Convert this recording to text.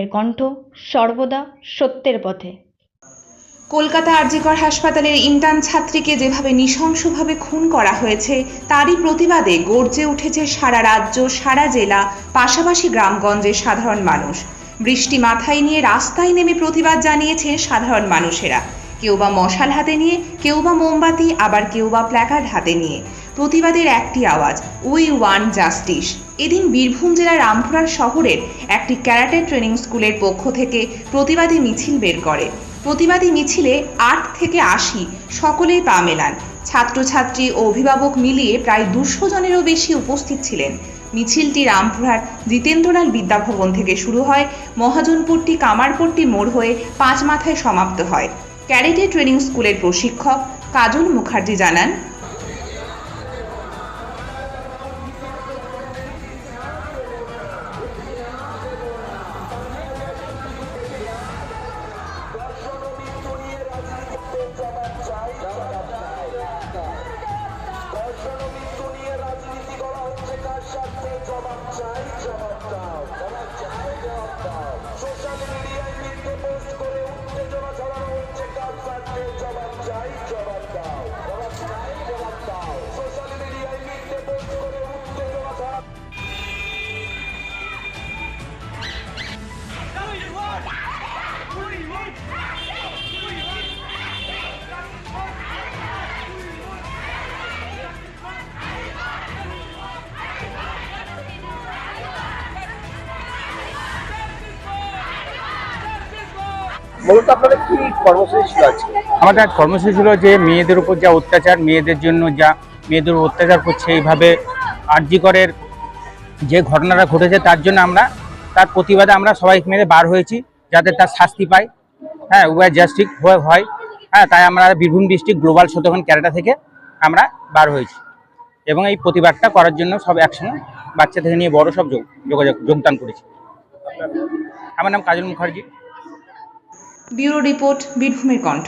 বীরভূমের কণ্ঠ, সর্বদা সত্যের পথে। কলকাতা আরজিকর হাসপাতালের ইন্টার্ন ছাত্রীকে যেভাবে নৃশংসভাবে খুন করা হয়েছে তারই প্রতিবাদে গর্জে উঠেছে সারা রাজ্য, সারা জেলা, পাশাপাশি গ্রামগঞ্জের সাধারণ মানুষ। বৃষ্টি মাথায় নিয়ে রাস্তায় নেমে প্রতিবাদ জানিয়েছে সাধারণ মানুষেরা। কেউ বা মশাল হাতে নিয়ে, কেউ বা মোমবাতি, আবার কেউ বা প্ল্যাকার্ড হাতে নিয়ে। প্রতিবাদের একটি আওয়াজ, উই ওয়ান্ট জাস্টিস। এদিন বীরভূম জেলার রামপুরহাট শহরের একটি ক্যারাটে ট্রেনিং স্কুলের পক্ষ থেকে প্রতিবাদী মিছিল বের করে। প্রতিবাদী মিছিলে ৮ থেকে ৮০ সকলেই পা মেলান। ছাত্রছাত্রী ও অভিভাবক মিলিয়ে প্রায় ২০০ জনেরও বেশি উপস্থিত ছিলেন। মিছিলটি রামপুরহাট জিতেন্দ্রলাল বিদ্যাভবন থেকে শুরু হয়, মহাজনপট্টি কামারপট্টি মোড় হয়ে ৫ মাথায় সমাপ্ত হয়। ক্যারেটে ট্রেনিং স্কুলের প্রশিক্ষক কাজল মুখার্জি জানান, মূলত আপনাদের কি কর্মসূচি ছিল আজকে? আমাদের কর্মসূচি ছিল যে মেয়েদের উপর যা অত্যাচার, মেয়েদের জন্য যা মেয়েদের অত্যাচার করছে, এইভাবে আরজিকরের যে ঘটনাটা ঘটেছে তার জন্য আমরা তার প্রতিবাদে আমরা সবাই মিলে বার হয়েছি, যাতে তার শাস্তি পায়। হ্যাঁ, উভয় জাস্টিস হয়। হ্যাঁ, তাই আমরা বীরভূম ডিস্ট্রিক্ট গ্লোবাল শতগণ ক্যারাটা থেকে আমরা বার হয়েছি এবং এই প্রতিবাদটা করার জন্য সব একসঙ্গে বাচ্চা থেকে নিয়ে বড় সব যোগদান করেছি। আমার নাম কাজল মুখার্জি। ব্যুরো রিপোর্ট, বীরভূমের কণ্ঠ।